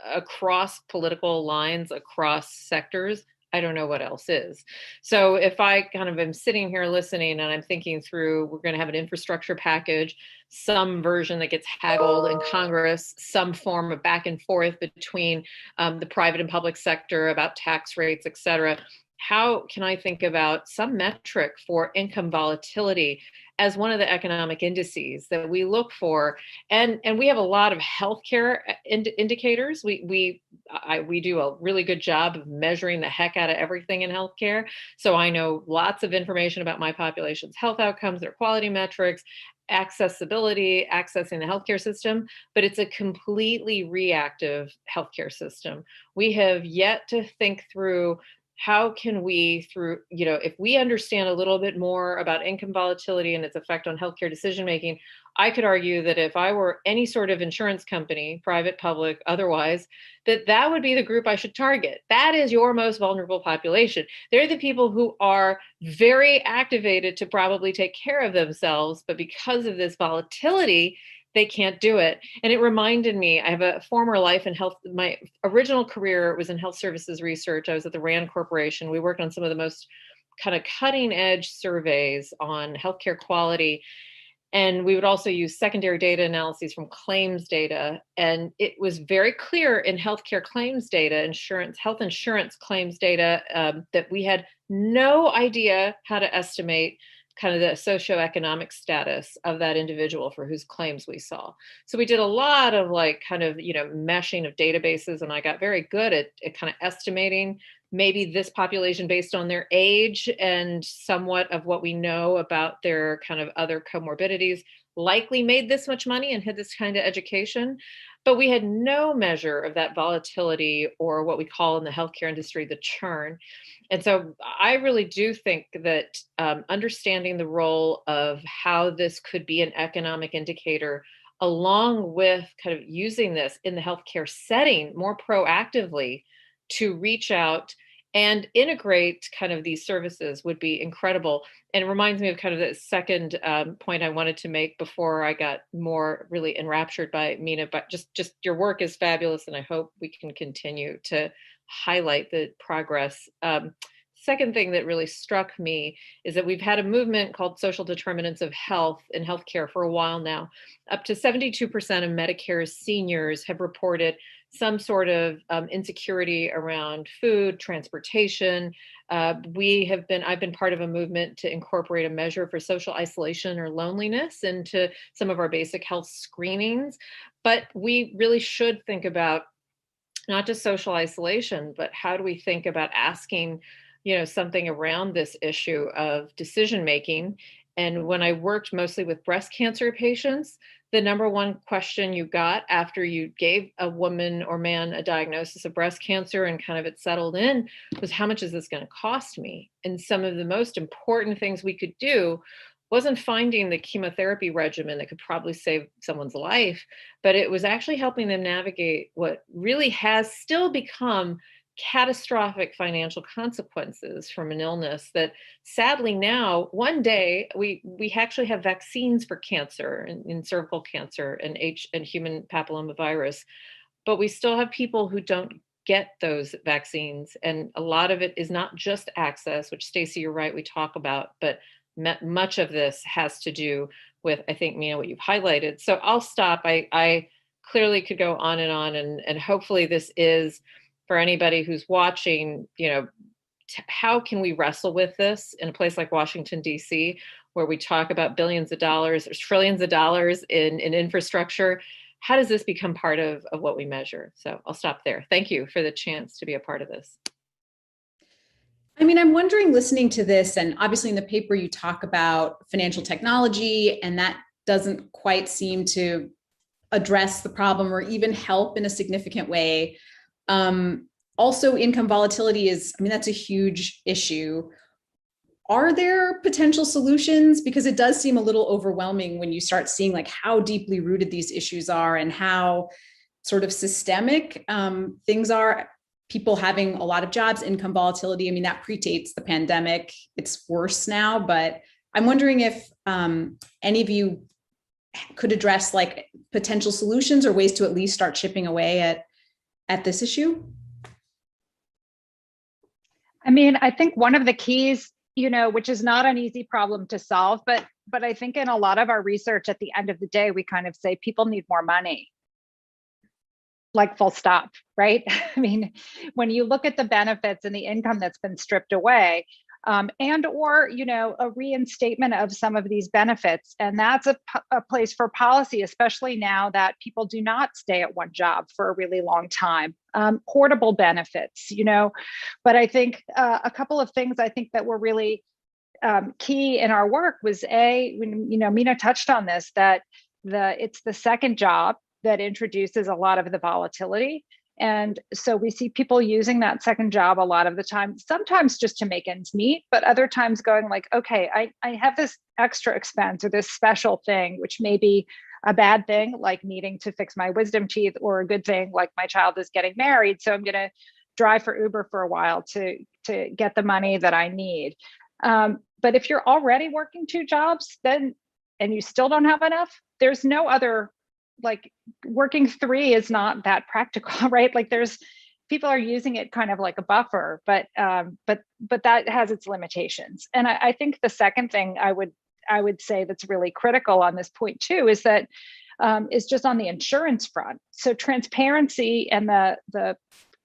across political lines, across sectors, I don't know what else is. So if I kind of am sitting here listening and I'm thinking through, we're going to have an infrastructure package, some version that gets haggled in Congress, some form of back and forth between the private and public sector about tax rates, et cetera. How can I think about some metric for income volatility as one of the economic indices that we look for? And we have a lot of healthcare indicators. We do a really good job of measuring the heck out of everything in healthcare. So I know lots of information about my population's health outcomes, their quality metrics, accessibility, accessing the healthcare system, but it's a completely reactive healthcare system. We have yet to think through how can we, through, if we understand a little bit more about income volatility and its effect on healthcare decision-making, I could argue that if I were any sort of insurance company, private, public, otherwise, that would be the group I should target. That is your most vulnerable population. They're the people who are very activated to probably take care of themselves, but because of this volatility, they can't do it. And it reminded me, I have a former life in health. My original career was in health services research. I was at the RAND Corporation. We worked on some of the most kind of cutting edge surveys on healthcare quality. And we would also use secondary data analyses from claims data. And it was very clear in healthcare claims data, health insurance claims data, that we had no idea how to estimate kind of the socioeconomic status of that individual for whose claims we saw. So we did a lot of meshing of databases, and I got very good at kind of estimating maybe this population based on their age and somewhat of what we know about their kind of other comorbidities likely made this much money and had this kind of education. But we had no measure of that volatility, or what we call in the healthcare industry, the churn. And so I really do think that understanding the role of how this could be an economic indicator, along with kind of using this in the healthcare setting more proactively to reach out and integrate kind of these services, would be incredible. And it reminds me of kind of the second point I wanted to make before I got more really enraptured by Mina. But just your work is fabulous, and I hope we can continue to highlight the progress. Second thing that really struck me is that we've had a movement called social determinants of health in healthcare for a while now. Up to 72% of Medicare's seniors have reported some sort of insecurity around food, transportation. I've been part of a movement to incorporate a measure for social isolation or loneliness into some of our basic health screenings. But we really should think about not just social isolation, but how do we think about asking, something around this issue of decision making. And when I worked mostly with breast cancer patients, the number one question you got after you gave a woman or man a diagnosis of breast cancer and kind of it settled in was, how much is this going to cost me? And some of the most important things we could do wasn't finding the chemotherapy regimen that could probably save someone's life, but it was actually helping them navigate what really has still become catastrophic financial consequences from an illness that sadly now, one day, we actually have vaccines for cancer and cervical cancer and human papillomavirus, but we still have people who don't get those vaccines. And a lot of it is not just access, which Stacey, you're right, we talk about, but much of this has to do with, I think, Mina, what you've highlighted. So I'll stop. I clearly could go on, and hopefully this is, for anybody who's watching, how can we wrestle with this in a place like Washington, D.C., where we talk about billions of dollars or trillions of dollars in infrastructure? How does this become part of what we measure? So I'll stop there. Thank you for the chance to be a part of this. I mean, I'm wondering, listening to this, and obviously in the paper you talk about financial technology, and that doesn't quite seem to address the problem or even help in a significant way. Also, income volatility that's a huge issue. Are there potential solutions? Because it does seem a little overwhelming when you start seeing how deeply rooted these issues are and how sort of systemic things are. People having a lot of jobs, income volatility. I mean, that predates the pandemic. It's worse now, but I'm wondering if any of you could address potential solutions or ways to at least start chipping away at this issue? I mean, I think one of the keys, which is not an easy problem to solve, but I think in a lot of our research at the end of the day, we kind of say people need more money, like full stop, right? I mean, when you look at the benefits and the income that's been stripped away, and or a reinstatement of some of these benefits, and that's a place for policy, especially now that people do not stay at one job for a really long time. Portable benefits, but I think a couple of things I think that were really key in our work was when Mina touched on this, that it's the second job that introduces a lot of the volatility. And so we see people using that second job a lot of the time, sometimes just to make ends meet, but other times going like, okay, I have this extra expense or this special thing, which may be a bad thing, like needing to fix my wisdom teeth, or a good thing, like my child is getting married. So I'm going to drive for Uber for a while to get the money that I need. But if you're already working two jobs, and you still don't have enough, there's no other, like working three is not that practical, right? Like people are using it kind of like a buffer, but that has its limitations. And I think the second thing I would say that's really critical on this point too is that is just on the insurance front. So transparency and the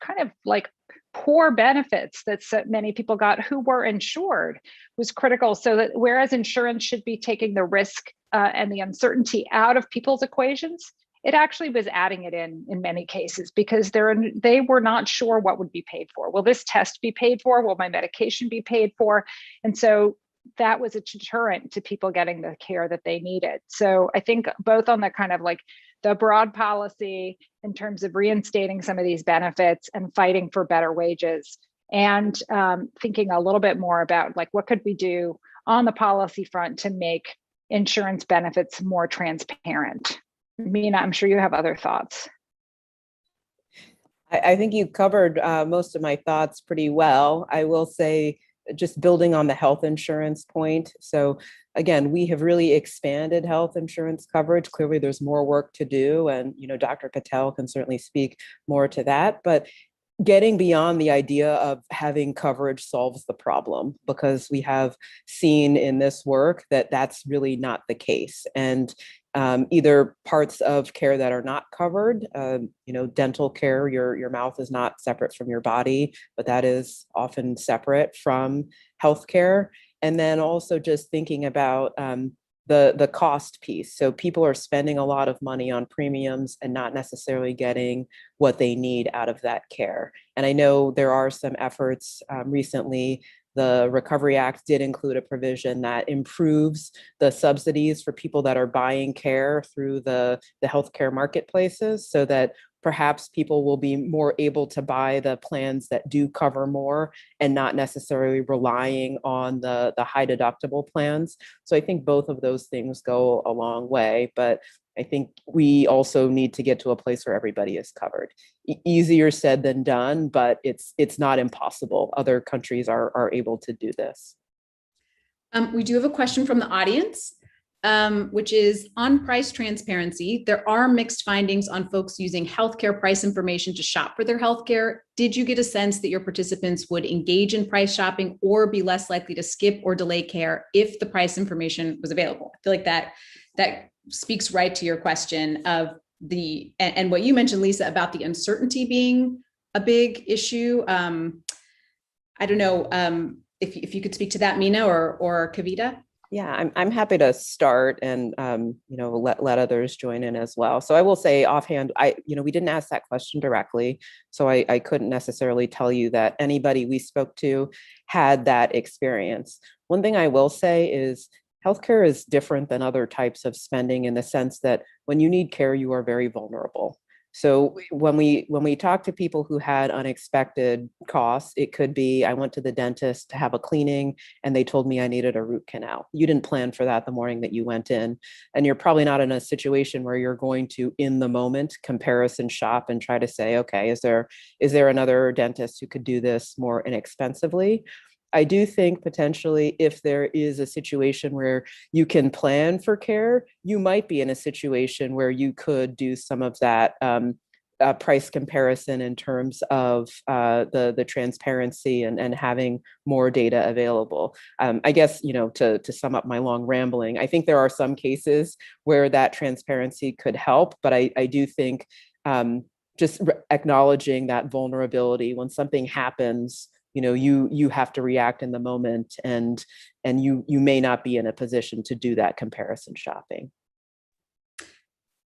kind of like poor benefits that many people got who were insured was critical. So that whereas insurance should be taking the risk and the uncertainty out of people's equations, it actually was adding it in many cases, because they were not sure what would be paid for. Will this test be paid for? Will my medication be paid for? And so that was a deterrent to people getting the care that they needed. So I think both on the kind of like the broad policy in terms of reinstating some of these benefits and fighting for better wages, and thinking a little bit more about like what could we do on the policy front to make insurance benefits more transparent. Mina, I'm sure you have other thoughts. I think you covered most of my thoughts pretty well. I will say, just building on the health insurance point. So again, we have really expanded health insurance coverage. Clearly, there's more work to do. And, Dr. Patel can certainly speak more to that. But getting beyond the idea of having coverage solves the problem, because we have seen in this work that that's really not the case. And either parts of care that are not covered, dental care, your mouth is not separate from your body, but that is often separate from healthcare. And then also just thinking about the cost piece. So people are spending a lot of money on premiums and not necessarily getting what they need out of that care. And I know there are some efforts recently. The Recovery Act did include a provision that improves the subsidies for people that are buying care through the healthcare marketplaces, so that perhaps people will be more able to buy the plans that do cover more and not necessarily relying on the high deductible plans. So I think both of those things go a long way, but I think we also need to get to a place where everybody is covered. Easier said than done, but it's not impossible. Other countries are able to do this. We do have a question from the audience, which is on price transparency. There are mixed findings on folks using healthcare price information to shop for their healthcare. Did you get a sense that your participants would engage in price shopping or be less likely to skip or delay care if the price information was available? I feel like that speaks right to your question of and what you mentioned, Lisa, about the uncertainty being a big issue. I don't know if you could speak to that, Mina or Kavita. Yeah, I'm happy to start and let others join in as well. So I will say offhand, we didn't ask that question directly, so I couldn't necessarily tell you that anybody we spoke to had that experience. One thing I will say is healthcare is different than other types of spending in the sense that when you need care, you are very vulnerable. So when we talk to people who had unexpected costs, it could be, I went to the dentist to have a cleaning and they told me I needed a root canal. You didn't plan for that the morning that you went in. And you're probably not in a situation where you're going to, in the moment, comparison shop and try to say, okay, is there another dentist who could do this more inexpensively? I do think potentially if there is a situation where you can plan for care, you might be in a situation where you could do some of that price comparison in terms of the transparency and having more data available. I guess, to sum up my long rambling, I think there are some cases where that transparency could help, but I do think just acknowledging that vulnerability when something happens, you have to react in the moment, and you may not be in a position to do that comparison shopping.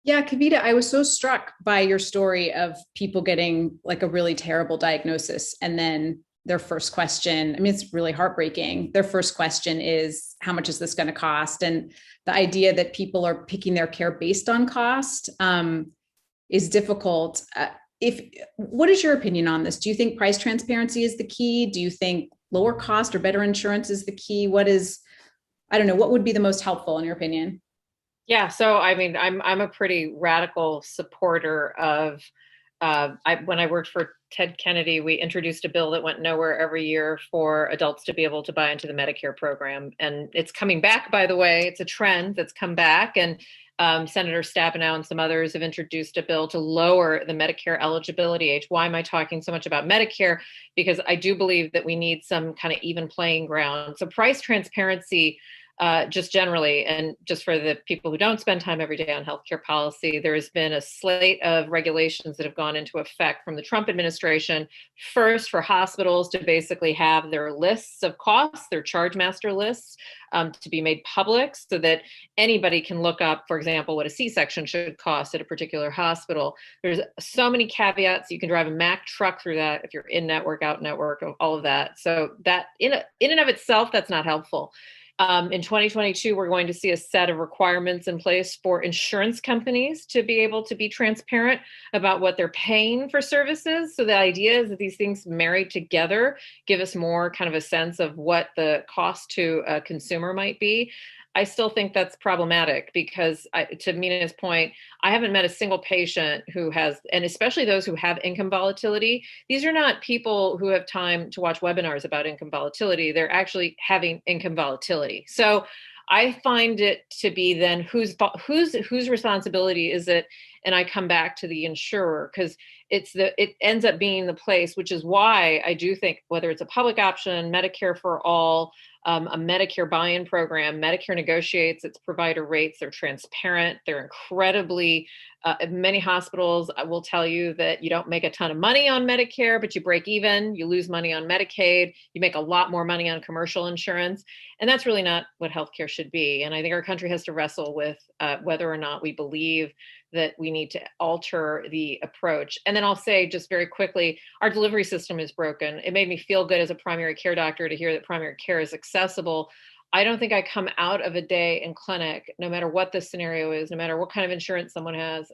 Yeah, Kavita, I was so struck by your story of people getting like a really terrible diagnosis, and then their first question, I mean, it's really heartbreaking. Their first question is, how much is this going to cost? And the idea that people are picking their care based on cost is difficult. What is your opinion on this? Do you think price transparency is the key? Do you think lower cost or better insurance is the key? I don't know, what would be the most helpful in your opinion? Yeah, so I mean, I'm a pretty radical supporter of. When I worked for Ted Kennedy, we introduced a bill that went nowhere every year for adults to be able to buy into the Medicare program, and it's coming back. By the way, it's a trend that's come back, and Senator Stabenow and some others have introduced a bill to lower the Medicare eligibility age. Why am I talking so much about Medicare? Because I do believe that we need some kind of even playing ground. So price transparency. Just generally, and just for the people who don't spend time every day on healthcare policy, there has been a slate of regulations that have gone into effect from the Trump administration. First, for hospitals to basically have their lists of costs, their charge master lists, to be made public so that anybody can look up, for example, what a C-section should cost at a particular hospital. There's so many caveats. You can drive a Mack truck through that if you're in network, out network, all of that. So that in and of itself, that's not helpful. In 2022, we're going to see a set of requirements in place for insurance companies to be able to be transparent about what they're paying for services. So the idea is that these things married together give us more kind of a sense of what the cost to a consumer might be. I still think that's problematic because, to Mina's point, I haven't met a single patient who has, and especially those who have income volatility. These are not people who have time to watch webinars about income volatility. They're actually having income volatility. So I find it to be then whose responsibility is it? And I come back to the insurer because it ends up being the place, which is why I do think whether it's a public option, Medicare for all, a Medicare buy-in program, Medicare negotiates its provider rates. They're transparent. They're incredibly, many hospitals will tell you that you don't make a ton of money on Medicare, but you break even, you lose money on Medicaid, you make a lot more money on commercial insurance. And that's really not what healthcare should be. And I think our country has to wrestle with whether or not we believe that we need to alter the approach. And then I'll say just very quickly, our delivery system is broken. It made me feel good as a primary care doctor to hear that primary care is accessible. I don't think I come out of a day in clinic, no matter what the scenario is, no matter what kind of insurance someone has,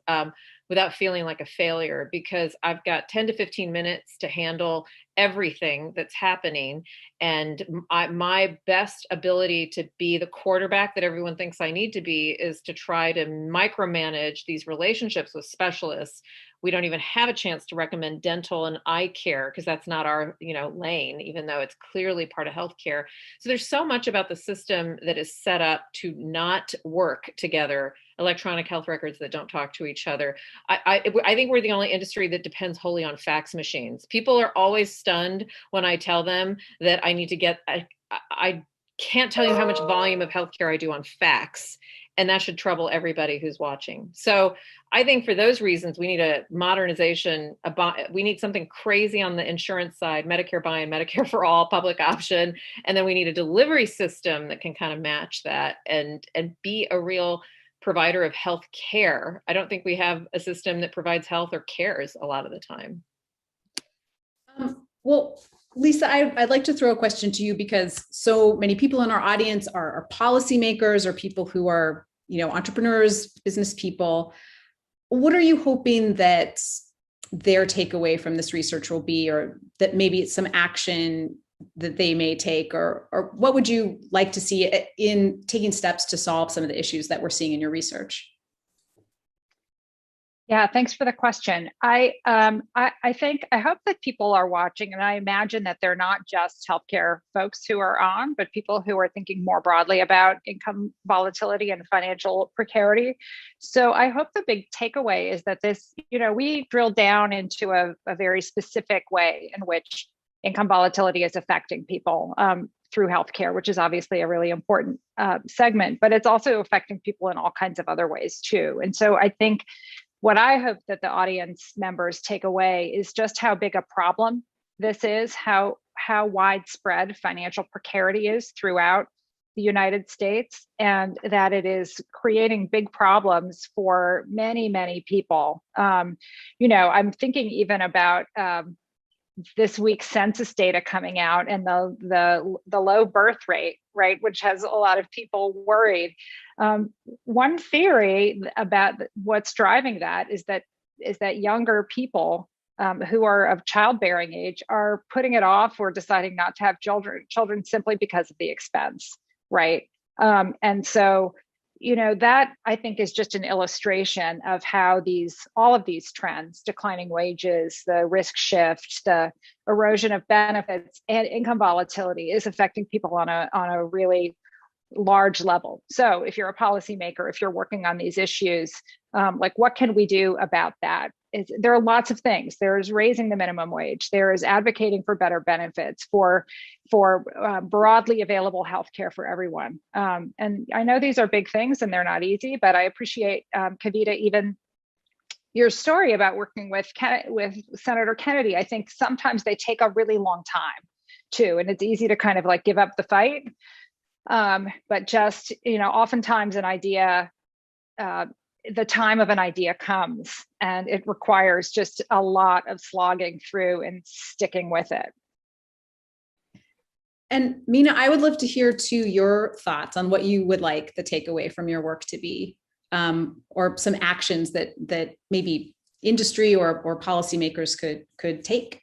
without feeling like a failure, because I've got 10 to 15 minutes to handle everything that's happening. And my best ability to be the quarterback that everyone thinks I need to be is to try to micromanage these relationships with specialists. We don't even have a chance to recommend dental and eye care because that's not our, lane, even though it's clearly part of healthcare. So there's so much about the system that is set up to not work together. Electronic health records that don't talk to each other. I think we're the only industry that depends wholly on fax machines. People are always stunned when I tell them that I need to get, I can't tell you how much volume of healthcare I do on fax. And that should trouble everybody who's watching. So I think for those reasons, we need a modernization. We need something crazy on the insurance side, Medicare buy-in, Medicare for all, public option. And then we need a delivery system that can kind of match that and be a real provider of health care. I don't think we have a system that provides health or cares a lot of the time. Well, Lisa, I'd like to throw a question to you because so many people in our audience are policymakers or people who are, entrepreneurs, business people. What are you hoping that their takeaway from this research will be, or that maybe it's some action that they may take, or what would you like to see in taking steps to solve some of the issues that we're seeing in your research? Yeah, thanks for the question. I hope that people are watching, and I imagine that they're not just healthcare folks who are on, but people who are thinking more broadly about income volatility and financial precarity. So I hope the big takeaway is that this, we drill down into a very specific way in which income volatility is affecting people through healthcare, which is obviously a really important segment, but it's also affecting people in all kinds of other ways too. And so I think what I hope that the audience members take away is just how big a problem this is, how widespread financial precarity is throughout the United States, and that it is creating big problems for many, many people. I'm thinking even about this week's census data coming out and the low birth rate, right, which has a lot of people worried. One theory about what's driving that is that younger people who are of childbearing age are putting it off or deciding not to have children simply because of the expense, right? And so that I think is just an illustration of how all of these trends, declining wages, the risk shift, the erosion of benefits, and income volatility is affecting people on a really large level. So if you're a policymaker, if you're working on these issues, what can we do about that? There are lots of things. There's raising the minimum wage. There is advocating for better benefits, for broadly available healthcare for everyone. And I know these are big things and they're not easy, but I appreciate, Kavita, even your story about working with Senator Kennedy. I think sometimes they take a really long time too, and it's easy to kind of give up the fight. But just, oftentimes an idea, the time of an idea comes and it requires just a lot of slogging through and sticking with it. And Mina, I would love to hear too your thoughts on what you would like the takeaway from your work to be, or some actions that maybe industry or policymakers could take.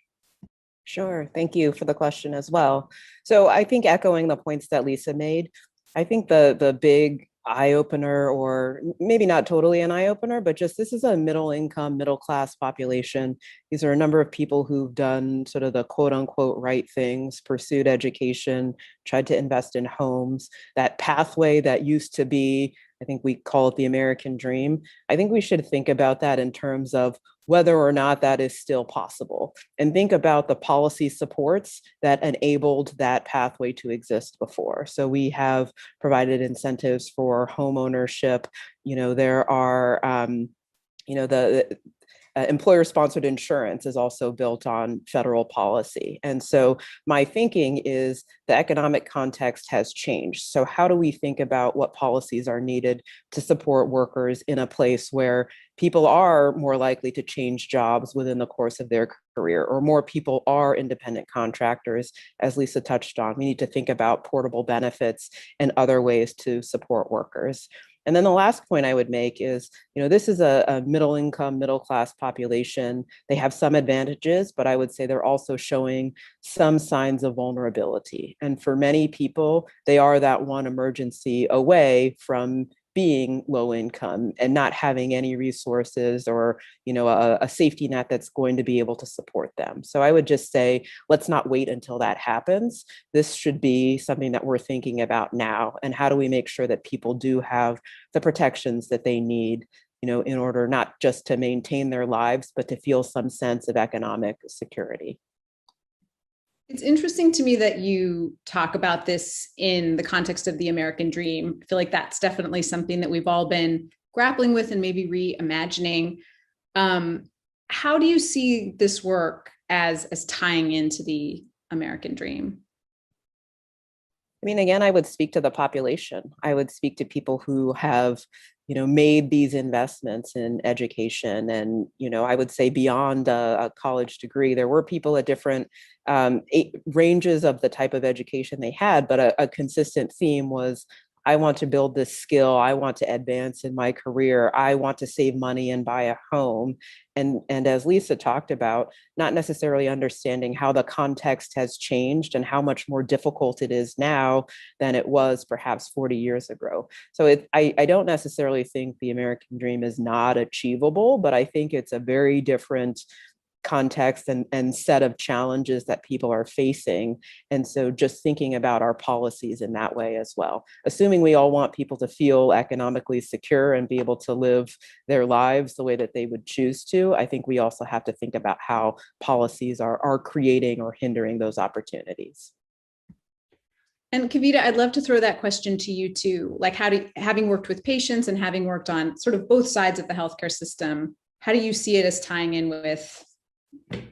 Sure. Thank you for the question as well. So I think echoing the points that Lisa made, I think the big eye opener, or maybe not totally an eye opener, but just this is a middle income, middle class population. These are a number of people who've done sort of the quote unquote right things, pursued education, tried to invest in homes. That pathway that used to be, I think we call it the American dream. I think we should think about that in terms of whether or not that is still possible, and think about the policy supports that enabled that pathway to exist before. So we have provided incentives for home ownership. There are, the employer-sponsored insurance is also built on federal policy. And so my thinking is the economic context has changed. So how do we think about what policies are needed to support workers in a place where people are more likely to change jobs within the course of their career, or more people are independent contractors, as Lisa touched on? We need to think about portable benefits and other ways to support workers. And then the last point I would make is, this is a middle income, middle class population. They have some advantages, but I would say they're also showing some signs of vulnerability. And for many people, they are that one emergency away from being low income and not having any resources or a safety net that's going to be able to support them. So I would just say, let's not wait until that happens. This should be something that we're thinking about now. And how do we make sure that people do have the protections that they need, in order not just to maintain their lives, but to feel some sense of economic security. It's interesting to me that you talk about this in the context of the American dream. I feel like that's definitely something that we've all been grappling with and maybe reimagining. How do you see this work as tying into the American dream? I mean, again, I would speak to the population. I would speak to people who have, made these investments in education. And, I would say beyond a college degree, there were people at different ranges of the type of education they had, but a consistent theme was I want to build this skill. I want to advance in my career. I want to save money and buy a home. And as Lisa talked about, not necessarily understanding how the context has changed and how much more difficult it is now than it was perhaps 40 years ago. So I don't necessarily think the American dream is not achievable, but I think it's a very different context and set of challenges that people are facing. And so just thinking about our policies in that way as well, assuming we all want people to feel economically secure and be able to live their lives the way that they would choose to, I think we also have to think about how policies are creating or hindering those opportunities. And Kavita, I'd love to throw that question to you too. Like, having worked with patients and having worked on sort of both sides of the healthcare system, how do you see it as tying in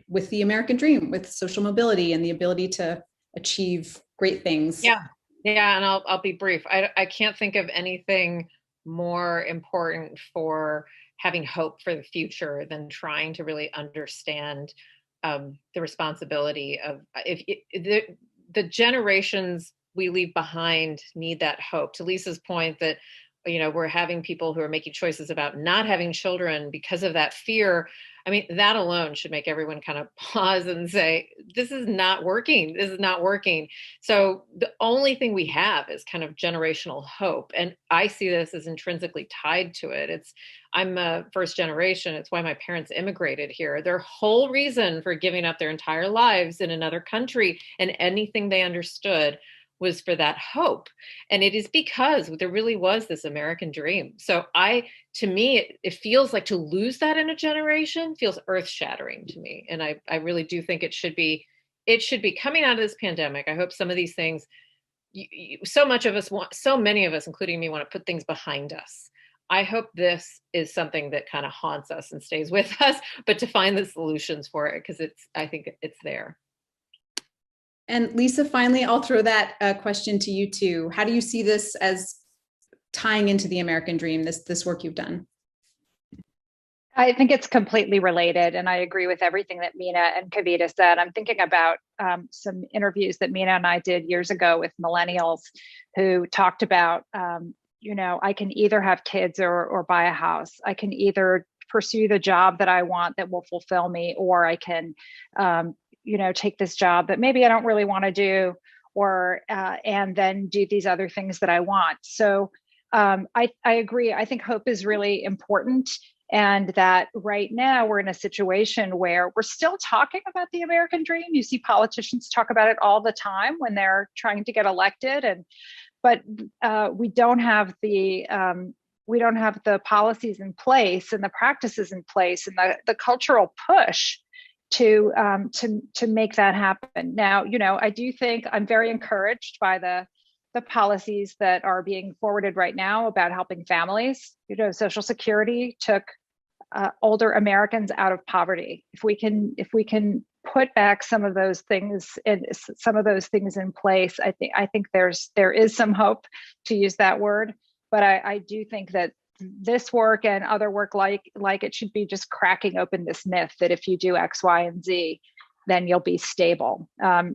with the American dream, with social mobility and the ability to achieve great things? Yeah, and I'll be brief. I can't think of anything more important for having hope for the future than trying to really understand the responsibility of the generations we leave behind need that hope. To Lisa's point that, we're having people who are making choices about not having children because of that fear. I mean, that alone should make everyone kind of pause and say, this is not working. This is not working. So the only thing we have is kind of generational hope. And I see this as intrinsically tied to it. I'm a first generation. It's why my parents immigrated here. Their whole reason for giving up their entire lives in another country and anything they understood was for that hope. And it is because there really was this American dream. So to me, it feels like to lose that in a generation feels earth-shattering to me. And I really do think it should be coming out of this pandemic. I hope some of these things, so many of us, including me, want to put things behind us. I hope this is something that kind of haunts us and stays with us, but to find the solutions for it, because I think it's there. And Lisa, finally, I'll throw that question to you too. How do you see this as tying into the American dream, this work you've done? I think it's completely related, and I agree with everything that Mina and Kavita said. I'm thinking about some interviews that Mina and I did years ago with millennials who talked about, I can either have kids or buy a house. I can either pursue the job that I want that will fulfill me, or I can take this job that maybe I don't really want to do, or and then do these other things that I want. So I agree. I think hope is really important, and that right now we're in a situation where we're still talking about the American dream. You see politicians talk about it all the time when they're trying to get elected, but we don't have the policies in place and the practices in place and the cultural push to make that happen. Now, I do think I'm very encouraged by the policies that are being forwarded right now about helping families. Social Security took older Americans out of poverty. If we can put back some of those things in place, I think there is some hope, to use that word. But I do think that this work and other work like it should be just cracking open this myth that if you do X, Y, and Z, then you'll be stable.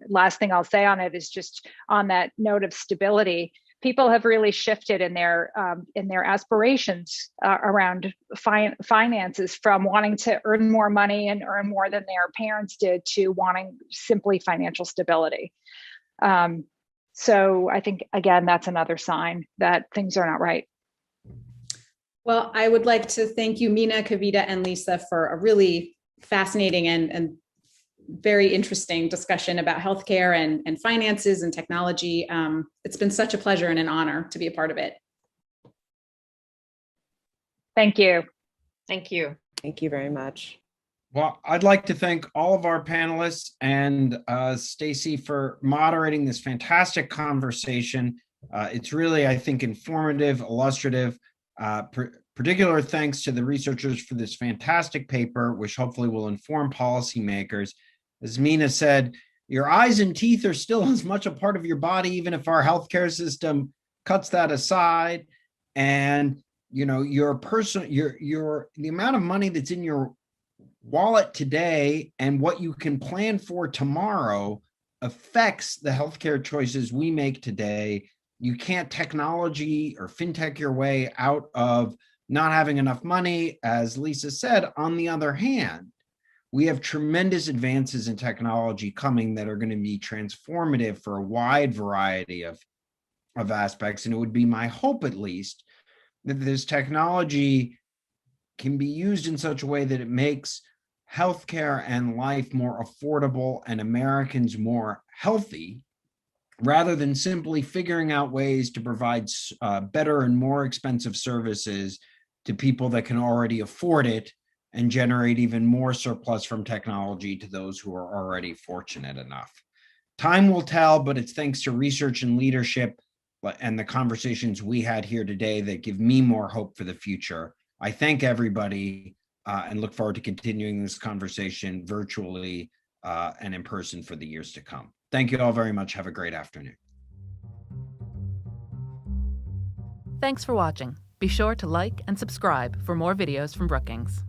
Last thing I'll say on it is just on that note of stability, people have really shifted in their aspirations around finances, from wanting to earn more money and earn more than their parents did to wanting simply financial stability. So I think, again, that's another sign that things are not right. Well, I would like to thank you, Mina, Kavita, and Lisa, for a really fascinating and very interesting discussion about healthcare and finances and technology. It's been such a pleasure and an honor to be a part of it. Thank you. Thank you. Thank you very much. Well, I'd like to thank all of our panelists and Stacey for moderating this fantastic conversation. It's really, I think, informative, illustrative. Particular thanks to the researchers for this fantastic paper, which hopefully will inform policymakers. As Mina said, your eyes and teeth are still as much a part of your body, even if our healthcare system cuts that aside. And your the amount of money that's in your wallet today and what you can plan for tomorrow affects the healthcare choices we make today, You can't technology or fintech your way out of not having enough money, as Lisa said. On the other hand, we have tremendous advances in technology coming that are going to be transformative for a wide variety of aspects. And it would be my hope, at least, that this technology can be used in such a way that it makes healthcare and life more affordable and Americans more healthy, rather than simply figuring out ways to provide better and more expensive services to people that can already afford it and generate even more surplus from technology to those who are already fortunate enough. Time will tell, but it's thanks to research and leadership and the conversations we had here today that give me more hope for the future. I thank everybody and look forward to continuing this conversation virtually and in person for the years to come. Thank you all very much. Have a great afternoon. Thanks for watching. Be sure to like and subscribe for more videos from Brookings.